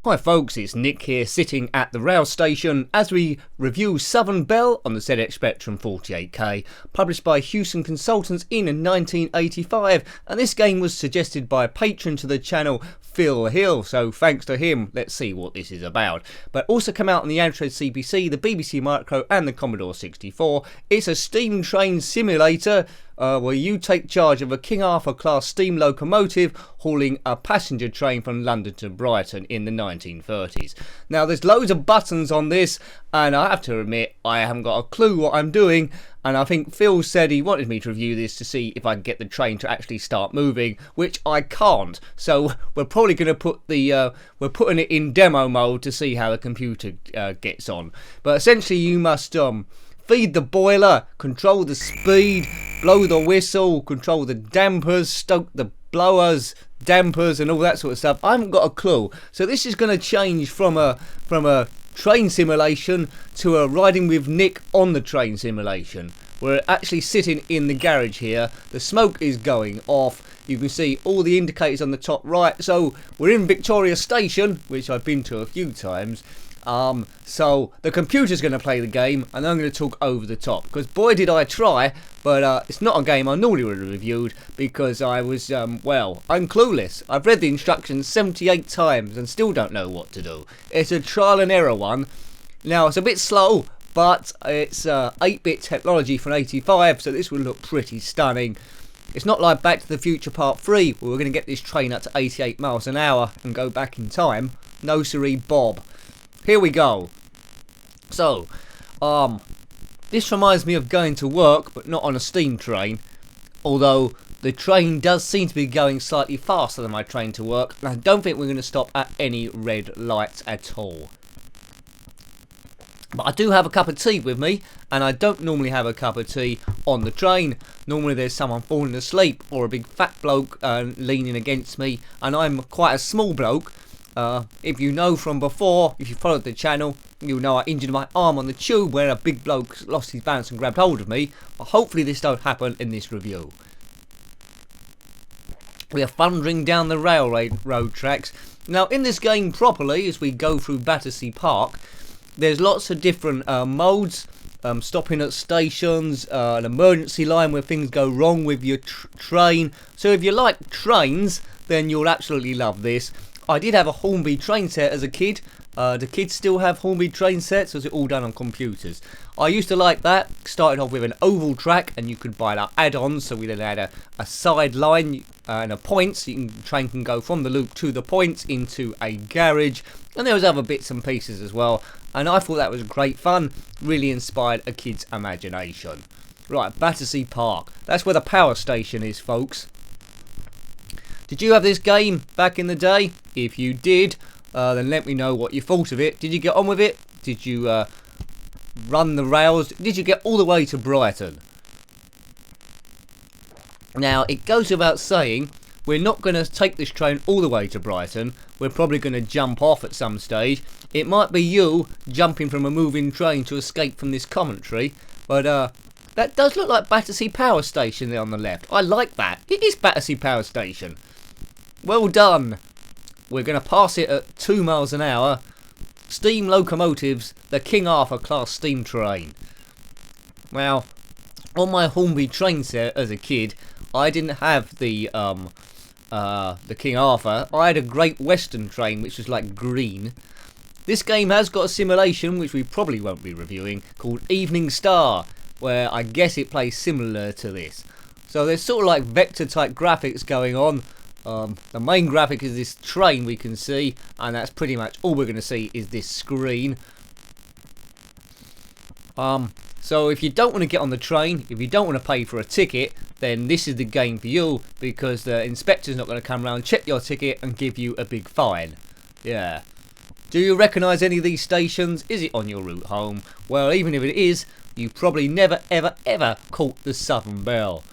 Hi folks, it's Nick here sitting at the rail station as we review Southern Belle on the ZX Spectrum 48K, published by Hewson Consultants in 1985, and this game was suggested by a patron to the channel, Phil Hill, so thanks to him. Let's see what this is about. But also come out on the Amstrad CPC, the BBC Micro and the Commodore 64. It's a steam train simulator where you take charge of a King Arthur class steam locomotive hauling a passenger train from London to Brighton in the 1930s. Now there's loads of buttons on this and I have to admit I haven't got a clue what I'm doing, and I think Phil said he wanted me to review this to see if I can get the train to actually start moving, which I can't. So we're probably going to put the we're putting it in demo mode to see how the computer gets on. But essentially you must feed the boiler, control the speed, blow the whistle, control the dampers, stoke the blowers, dampers and all that sort of stuff. I haven't got a clue. So this is going to change from a train simulation to a riding with Nick on the train simulation. We're actually sitting in the garage here. The smoke is going off. You can see all the indicators on the top right. So we're in Victoria Station, which I've been to a few times. So the computer's going to play the game and I'm going to talk over the top, because boy did I try, but it's not a game I normally would have reviewed because I was, well, I'm clueless. I've read the instructions 78 times and still don't know what to do. It's a trial and error one. Now it's a bit slow, but it's 8-bit technology from 85, so this will look pretty stunning. It's not like Back to the Future Part 3 where we're going to get this train up to 88 miles an hour and go back in time. No siree Bob. Here we go. So, this reminds me of going to work, but not on a steam train. Although the train does seem to be going slightly faster than my train to work, and I don't think we're going to stop at any red lights at all. But I do have a cup of tea with me, and I don't normally have a cup of tea on the train. Normally there's someone falling asleep or a big fat bloke leaning against me, and I'm quite a small bloke. If you know from before, if you followed the channel, you'll know I injured my arm on the tube where a big bloke lost his balance and grabbed hold of me. But hopefully this don't happen in this review. We are thundering down the road tracks. Now in this game properly, as we go through Battersea Park, there's lots of different modes. Stopping at stations, an emergency line where things go wrong with your train. So if you like trains, then you'll absolutely love this. I did have a Hornby train set as a kid. Do kids still have Hornby train sets, or is it all done on computers? I used to like that. Started off with an oval track and you could buy like add-ons, so we then had a side line and a point, so the train can go from the loop to the point into a garage, and there was other bits and pieces as well, and I thought that was great fun. Really inspired a kid's imagination. Right, Battersea Park. That's where the power station is, folks. Did you have this game back in the day? If you did, then let me know what you thought of it. Did you get on with it? Did you run the rails? Did you get all the way to Brighton? Now, it goes without saying, we're not going to take this train all the way to Brighton. We're probably going to jump off at some stage. It might be you jumping from a moving train to escape from this commentary, but that does look like Battersea Power Station there on the left. I like that. It is Battersea Power Station. Well done. We're going to pass it at 2 miles an hour. Steam locomotives, the King Arthur class steam train. Well, on my Hornby train set as a kid, I didn't have the King Arthur. I had a Great Western train, which was like green. This game has got a simulation, which we probably won't be reviewing, called Evening Star, where I guess it plays similar to this. So there's sort of like vector type graphics going on. The main graphic is this train we can see, and that's pretty much all we're going to see is this screen. So if you don't want to get on the train, if you don't want to pay for a ticket, then this is the game for you, because the inspector's not going to come around, check your ticket and give you a big fine. Yeah. Do you recognise any of these stations? Is it on your route home? Well, even if it is, you probably never ever caught the Southern Belle.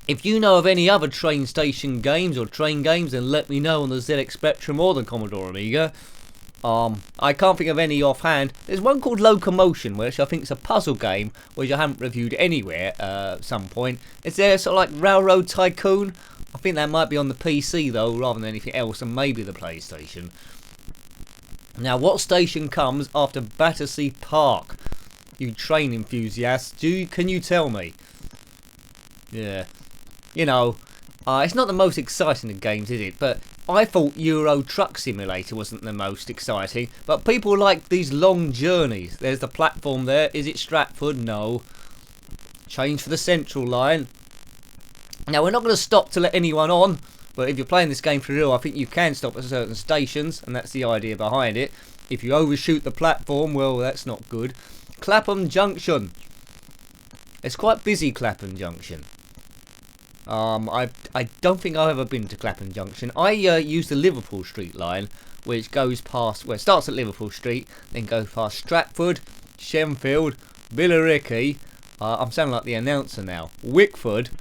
If you know of any other train station games or train games, then let me know on the ZX Spectrum or the Commodore Amiga. I can't think of any offhand. There's one called Locomotion, which I think is a puzzle game, which I haven't reviewed anywhere at some point. Is there sort of like Railroad Tycoon? I think that might be on the PC though, rather than anything else, and maybe the PlayStation. Now, what station comes after Battersea Park? You train enthusiasts, can you tell me? Yeah, you know, it's not the most exciting of games, is it? But I thought Euro Truck Simulator wasn't the most exciting. But people like these long journeys. There's the platform there. Is it Stratford? No. Change for the Central Line. Now, we're not going to stop to let anyone on. But if you're playing this game for real, I think you can stop at certain stations. And that's the idea behind it. If you overshoot the platform, well, that's not good. Clapham Junction. It's quite busy, Clapham Junction. I don't think I've ever been to Clapham Junction. I use the Liverpool Street line, which goes past, well, it starts at Liverpool Street, then goes past Stratford, Shenfield, Billericay, I'm sounding like the announcer now, Wickford,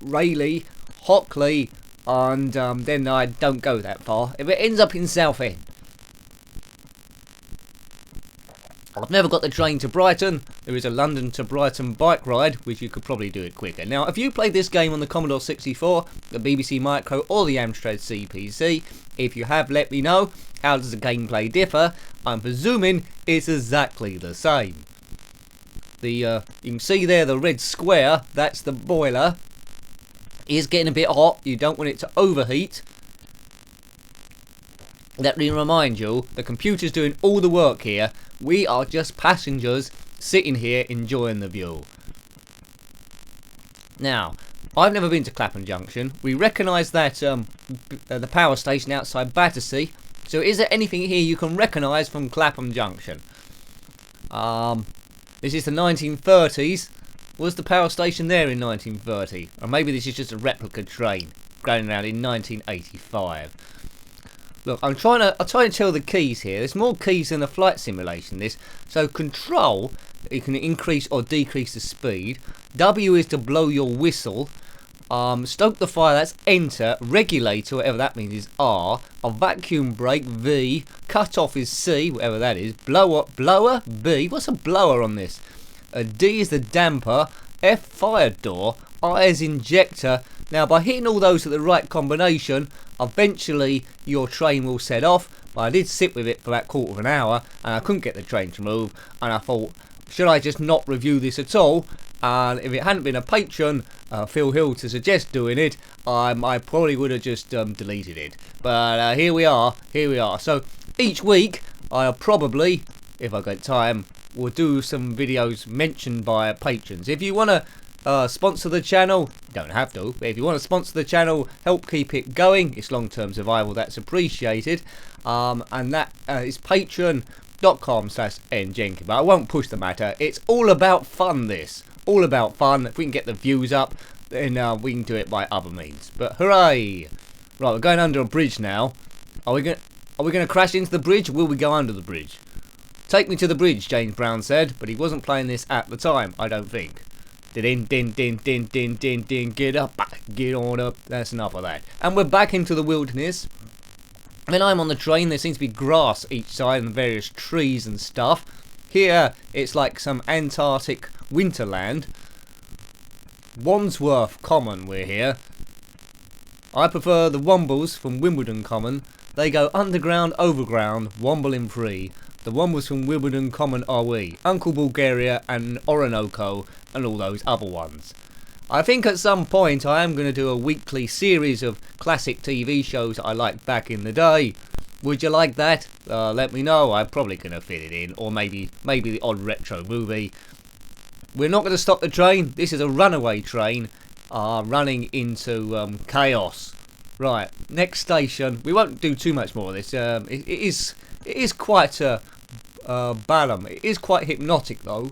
Rayleigh, Hockley, and then I don't go that far. If it ends up in Southend. I've never got the train to Brighton. There is a London to Brighton bike ride, which you could probably do it quicker. Now, if you played this game on the Commodore 64, the BBC Micro, or the Amstrad CPC, if you have, let me know. How does the gameplay differ? I'm presuming it's exactly the same. You can see there the red square, that's the boiler. It is getting a bit hot. You don't want it to overheat. Let me remind you, the computer's doing all the work here. We are just passengers sitting here enjoying the view. Now, I've never been to Clapham Junction. We recognise that the power station outside Battersea. So is there anything here you can recognise from Clapham Junction? This is the 1930s. Was the power station there in 1930? Or maybe this is just a replica train going around in 1985. Look, I'll try and tell the keys here. There's more keys than a flight simulation, this. So control, you can increase or decrease the speed. W is to blow your whistle. Stoke the fire, that's enter. Regulator, whatever that means, is R. A vacuum brake, V. Cut off is C, whatever that is. Blower, B. What's a blower on this? D is the damper. F, fire door. I is injector. Now, by hitting all those at the right combination, eventually your train will set off. But I did sit with it for about quarter of an hour and I couldn't get the train to move, and I thought, should I just not review this at all? And if it hadn't been a patron, Phil Hill, to suggest doing it, I probably would have just deleted it. But here we are. So each week I'll probably, if I get time, will do some videos mentioned by patrons. If you want to sponsor the channel, you don't have to, but if you want to sponsor the channel, help keep it going, it's long-term survival, that's appreciated. And that is patreon.com/njenkin. But I won't push the matter. It's all about fun, this. All about fun. If we can get the views up, then we can do it by other means. But hooray! Right, we're going under a bridge now. Are we going to crash into the bridge, or will we go under the bridge? Take me to the bridge, James Brown said, but he wasn't playing this at the time, I don't think. Din, get up, get on up. That's enough of that. And we're back into the wilderness. When I'm on the train, there seems to be grass each side and various trees and stuff. Here, it's like some Antarctic winterland. Wandsworth Common, we're here. I prefer the Wombles from Wimbledon Common. They go underground, overground, wombling free. The Wombles from Wimbledon Common are we. Uncle Bulgaria and Orinoco and all those other ones. I think at some point I am going to do a weekly series of classic TV shows that I liked back in the day. Would you like that? Let me know. I'm probably going to fit it in, or maybe the odd retro movie. We're not going to stop the train. This is a runaway train running into chaos. Right, next station. We won't do too much more of this. It is quite Ballum. It is quite hypnotic though.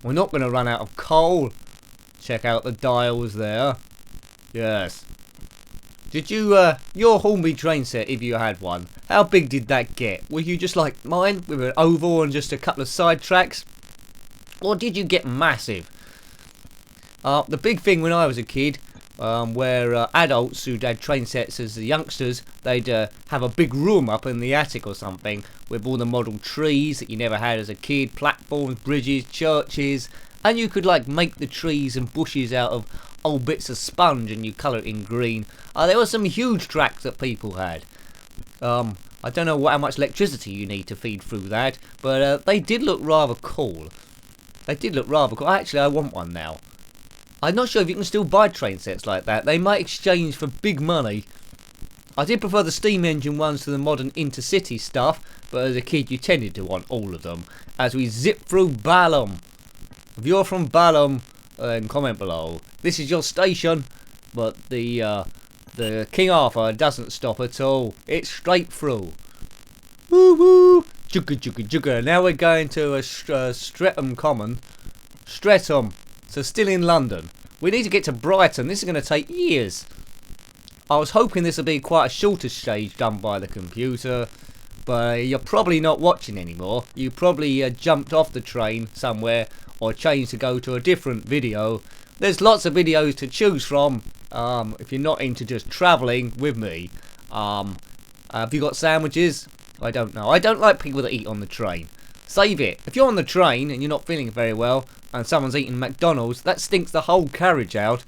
We're not going to run out of coal. Check out the dials there. Yes. Did you, your Hornby train set, if you had one, how big did that get? Were you just like mine, with an oval and just a couple of side tracks? Or did you get massive? The big thing when I was a kid, where adults who'd had train sets as the youngsters, they'd have a big room up in the attic or something with all the model trees that you never had as a kid, platforms, bridges, churches, and you could like make the trees and bushes out of old bits of sponge and you colour it in green. There were some huge tracks that people had. I don't know how much electricity you need to feed through that, but they did look rather cool. They did look rather cool. Actually, I want one now. I'm not sure if you can still buy train sets like that. They might exchange for big money. I did prefer the steam engine ones to the modern intercity stuff, but as a kid you tended to want all of them. As we zip through Belle. If you're from Belle, then comment below. This is your station, but the King Arthur doesn't stop at all. It's straight through. Woo woo! Jugga jugga jugga. Now we're going to Streatham Common. Streatham. So still in London. We need to get to Brighton. This is going to take years. I was hoping this would be quite a shorter stage done by the computer, but you're probably not watching anymore. You probably jumped off the train somewhere or changed to go to a different video. There's lots of videos to choose from if you're not into just travelling with me. Have you got sandwiches? I don't know. I don't like people that eat on the train. Save it. If you're on the train and you're not feeling very well and someone's eating McDonald's, that stinks the whole carriage out.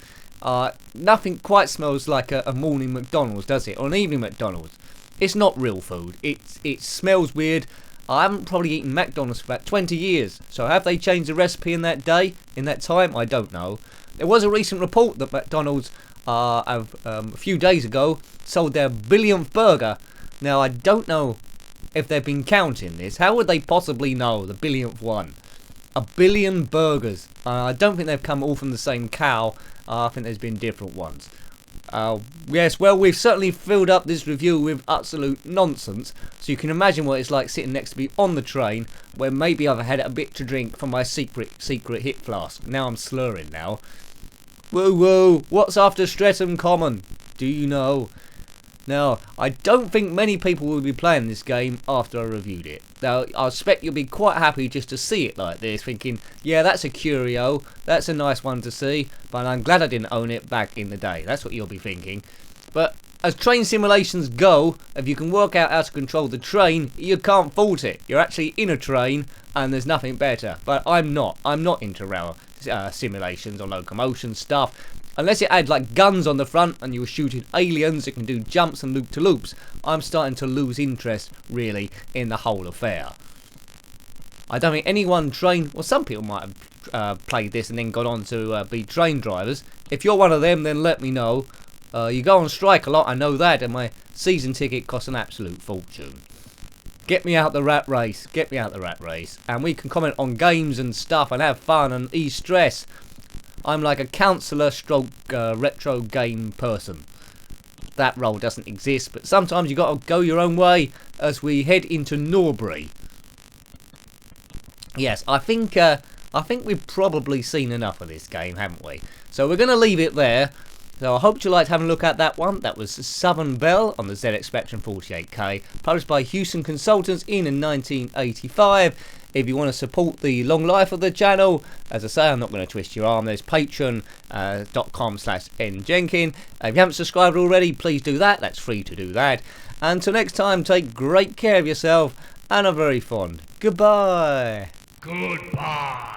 Nothing quite smells like a morning McDonald's, does it? Or an evening McDonald's. It's not real food. It smells weird. I haven't probably eaten McDonald's for about 20 years. So have they changed the recipe in that time? I don't know. There was a recent report that McDonald's a few days ago sold their billionth burger. Now I don't know if they've been counting this. How would they possibly know the billionth one? A billion burgers. I don't think they've come all from the same cow. I think there's been different ones. Yes, well, we've certainly filled up this review with absolute nonsense. So you can imagine what it's like sitting next to me on the train, where maybe I've had a bit to drink from my secret hip flask. Now I'm slurring now. Whoa, whoa, what's after Streatham Common? Do you know? Now, I don't think many people will be playing this game after I reviewed it. Now, I expect you'll be quite happy just to see it like this, thinking, yeah, that's a curio, that's a nice one to see, but I'm glad I didn't own it back in the day. That's what you'll be thinking. But as train simulations go, if you can work out how to control the train, you can't fault it. You're actually in a train, and there's nothing better. But I'm not into rail simulations or locomotion stuff. Unless it had like guns on the front and you were shooting aliens that can do jumps and loop-to-loops, I'm starting to lose interest, really, in the whole affair. I don't think any one train... Well, some people might have played this and then gone on to be train drivers. If you're one of them, then let me know. You go on strike a lot, I know that, and my season ticket costs an absolute fortune. Get me out the rat race. Get me out the rat race. And we can comment on games and stuff and have fun and ease stress. I'm like a counsellor stroke retro game person. That role doesn't exist, but sometimes you got to go your own way as we head into Norbury. Yes, I think we've probably seen enough of this game, haven't we? So we're going to leave it there. So I hope you liked having a look at that one. That was Southern Belle on the ZX Spectrum 48K, published by Hewson Consultants in 1985. If you want to support the long life of the channel, as I say, I'm not going to twist your arm. There's patreon.com/njenkin. If you haven't subscribed already, please do that. That's free to do that. Until next time, take great care of yourself and a very fond goodbye. Goodbye.